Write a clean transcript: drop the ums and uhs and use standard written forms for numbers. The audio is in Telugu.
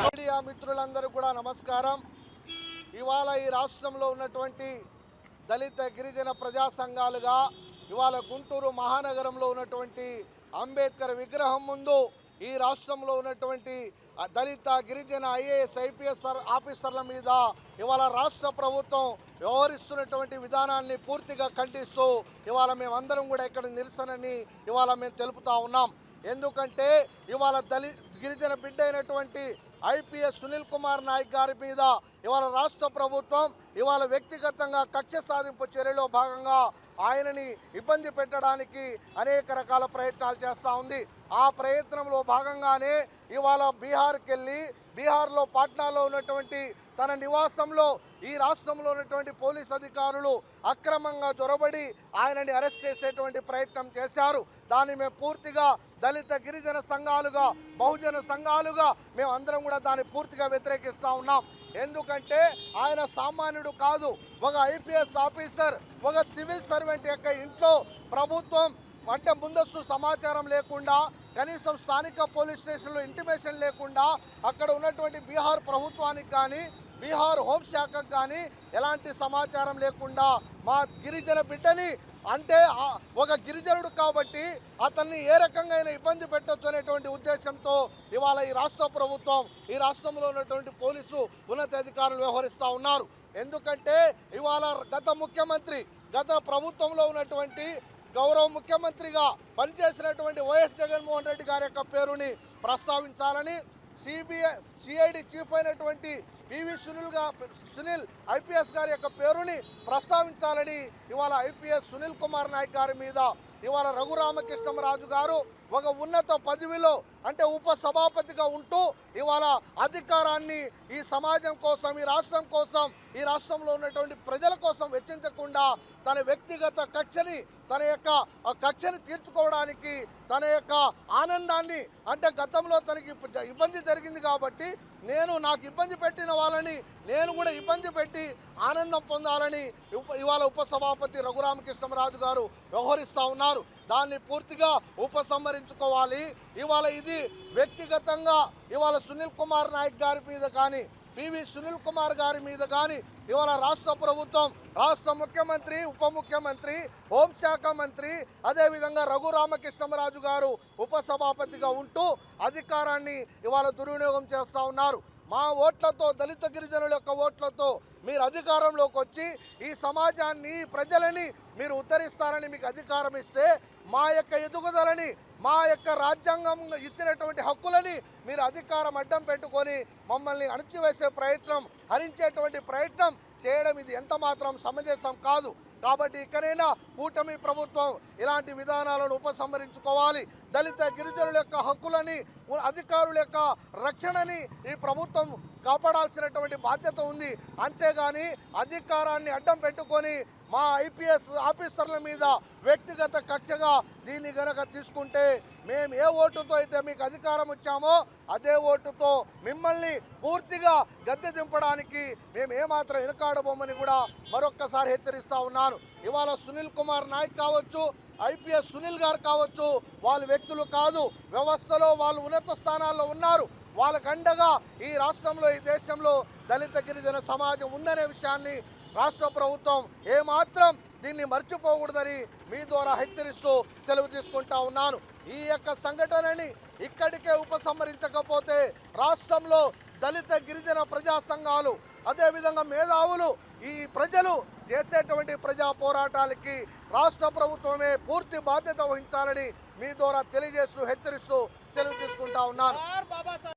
మీడియా మిత్రులందరూ కూడా నమస్కారం. ఇవాళ ఈ రాష్ట్రంలో ఉన్నటువంటి దళిత గిరిజన ప్రజా సంఘాలుగా ఇవాళ గుంటూరు మహానగరంలో ఉన్నటువంటి అంబేద్కర్ విగ్రహం ముందు ఈ రాష్ట్రంలో ఉన్నటువంటి దళిత గిరిజన ఐఏఎస్ ఐపీఎస్ ఆఫీసర్ల మీద ఇవాళ రాష్ట్ర ప్రభుత్వం వ్యవహరిస్తున్నటువంటి విధానాన్ని పూర్తిగా ఖండిస్తూ ఇవాళ మేమందరం కూడా ఇక్కడ నిరసనని ఇవాళ మేము తెలుపుతా ఉన్నాం. ఎందుకంటే ఇవాళ గిరిజన బిడ్డ అయినటువంటి ఐపీఎస్ సునీల్ కుమార్ నాయక్ గారి మీద ఇవాళ రాష్ట్ర ప్రభుత్వం ఇవాళ వ్యక్తిగతంగా కక్ష సాధింపు చర్యలో భాగంగా ఆయనని ఇబ్బంది పెట్టడానికి అనేక రకాల ప్రయత్నాలు చేస్తూ ఉంది. ఆ ప్రయత్నంలో భాగంగానే ఇవాళ బీహార్కి వెళ్ళి బీహార్లో పాట్నాలో ఉన్నటువంటి తన నివాసంలో ఈ రాష్ట్రంలో ఉన్నటువంటి పోలీస్ అధికారులు అక్రమంగా జొరబడి ఆయనని అరెస్ట్ చేసేటువంటి ప్రయత్నం చేశారు. దాన్ని మేము పూర్తిగా దళిత గిరిజన సంఘాలుగా బహుజన సంఘాలుగా మేము అందరం కూడా దాన్ని పూర్తిగా వ్యతిరేకిస్తూ ఉన్నాం. ఎందుకంటే ఆయన సామాన్యుడు కాదు, ఒక ఐపీఎస్ ఆఫీసర్, ఒక సివిల్ సర్వెంట్ యొక్క ఇంట్లో ప్రభుత్వం అంటే ముందస్తు సమాచారం లేకుండా, కనీసం స్థానిక పోలీస్ స్టేషన్లో ఇంటిమేషన్ లేకుండా, అక్కడ ఉన్నటువంటి బీహార్ ప్రభుత్వానికి కానీ బీహార్ హోంశాఖకు కానీ ఎలాంటి సమాచారం లేకుండా మా గిరిజన బిడ్డని అంటే ఒక గిరిజనుడు కాబట్టి అతన్ని ఏ రకంగా ఇబ్బంది పెట్టొచ్చు అనేటువంటి ఉద్దేశంతో ఇవాళ ఈ రాష్ట్ర ప్రభుత్వం ఈ రాష్ట్రంలో ఉన్నటువంటి పోలీసు ఉన్నతాధికారులు వ్యవహరిస్తూ ఉన్నారు. ఎందుకంటే ఇవాళ గత ప్రభుత్వంలో ఉన్నటువంటి గౌరవ ముఖ్యమంత్రిగా పనిచేసినటువంటి వైఎస్ జగన్మోహన్ రెడ్డి గారి యొక్క పేరుని ప్రస్తావించాలని, సిఐడి చీఫ్ అయినటువంటి పివి సునీల్ ఐపీఎస్ గారి యొక్క పేరుని ప్రస్తావించాలని ఇవాళ ఐపీఎస్ సునీల్ కుమార్ నాయక్ గారి మీద ఇవాళ రఘురామకృష్ణరాజు గారు ఒక ఉన్నత పదవిలో అంటే ఉప సభాపతిగా ఉంటూ ఇవాళ అధికారాన్ని ఈ సమాజం కోసం, ఈ రాష్ట్రం కోసం, ఈ రాష్ట్రంలో ఉన్నటువంటి ప్రజల కోసం వెచ్చించకుండా తన వ్యక్తిగత కక్షని తీర్చుకోవడానికి తన యొక్క ఆనందాన్ని అంటే గతంలో తనకి ఇబ్బంది జరిగింది కాబట్టి నాకు ఇబ్బంది పెట్టిన వాళ్ళని నేను కూడా ఇబ్బంది పెట్టి ఆనందం పొందాలని ఇవాళ ఉపసభాపతి రఘురామకృష్ణరాజు గారు వ్యవహరిస్తూ ఉన్నారు. దాన్ని పూర్తిగా ఉపసంహరించుకోవాలి. ఇవాళ ఇది వ్యక్తిగతంగా ఇవాళ సునీల్ కుమార్ నాయక్ గారి మీద కానీ పివి సునీల్ కుమార్ గారి మీద కానీ ఇవాళ రాష్ట్ర ప్రభుత్వం, రాష్ట్ర ముఖ్యమంత్రి, ఉప ముఖ్యమంత్రి, హోంశాఖ మంత్రి, అదేవిధంగా రఘురామకృష్ణరాజు గారు ఉపసభాపతిగా ఉంటూ అధికారాన్ని ఇవాళ దుర్వినియోగం చేస్తూ ఉన్నారు. మా ఓట్లతో, దళిత గిరిజనుల యొక్క ఓట్లతో మీరు అధికారంలోకి వచ్చి ఈ సమాజాన్ని, ప్రజలని మీరు ఉద్ధరిస్తారని మీకు అధికారం ఇస్తే మా యొక్క ఎదుగుదలని, మా యొక్క రాజ్యాంగం ఇచ్చినటువంటి హక్కులని మీరు అధికారం అడ్డం పెట్టుకొని మమ్మల్ని అణచివేసే ప్రయత్నం, హరించేటువంటి ప్రయత్నం చేయడం ఇది ఎంత మాత్రం సమంజసం కాదు. కాబట్టి ఇకనైనా కూటమి ప్రభుత్వం ఇలాంటి విధానాలను ఉపసంహరించుకోవాలి. దళిత గిరిజనుల యొక్క హక్కులని, అధికారుల యొక్క రక్షణని ఈ ప్రభుత్వం కాపాడాల్సినటువంటి బాధ్యత ఉంది. అంతేగాని అధికారాన్ని అడ్డం పెట్టుకొని మా ఐపీఎస్ ఆఫీసర్ల మీద వ్యక్తిగత కక్షగా దీన్ని గనక తీసుకుంటే మేము ఏ ఓటుతో అయితే మీకు అధికారం వచ్చామో అదే ఓటుతో మిమ్మల్ని పూర్తిగా గద్దె దింపడానికి మేము ఏమాత్రం వెనుకాడబోమని కూడా మరొక్కసారి హెచ్చరిస్తూ ఉన్నాను. ఇవాళ సునీల్ కుమార్ నాయక్ కావచ్చు, ఐపీఎస్ సునీల్ గారు కావచ్చు, వాళ్ళు వ్యక్తులు కాదు, వ్యవస్థలో వాళ్ళు ఉన్నత స్థానాల్లో ఉన్నారు. వాళ్ళకు అండగా ఈ రాష్ట్రంలో, ఈ దేశంలో దళిత గిరిజన సమాజం ఉందనే విషయాన్ని రాష్ట్ర ప్రభుత్వం ఏమాత్రం దీన్ని మర్చిపోకూడదని మీ ద్వారా హెచ్చరిస్తూ సెలవు తీసుకుంటా ఉన్నాను. ఈ యొక్క సంఘటనని ఇక్కడికే ఉపసంహరించకపోతే రాష్ట్రంలో దళిత గిరిజన ప్రజా సంఘాలు, అదేవిధంగా మేధావులు, ఈ ప్రజలు చేసేటువంటి ప్రజా పోరాటాలకి రాష్ట్ర ప్రభుత్వమే పూర్తి బాధ్యత వహించాలని మీ ద్వారా తెలియజేస్తూ హెచ్చరిస్తూ సెలవు తీసుకుంటా ఉన్నాను.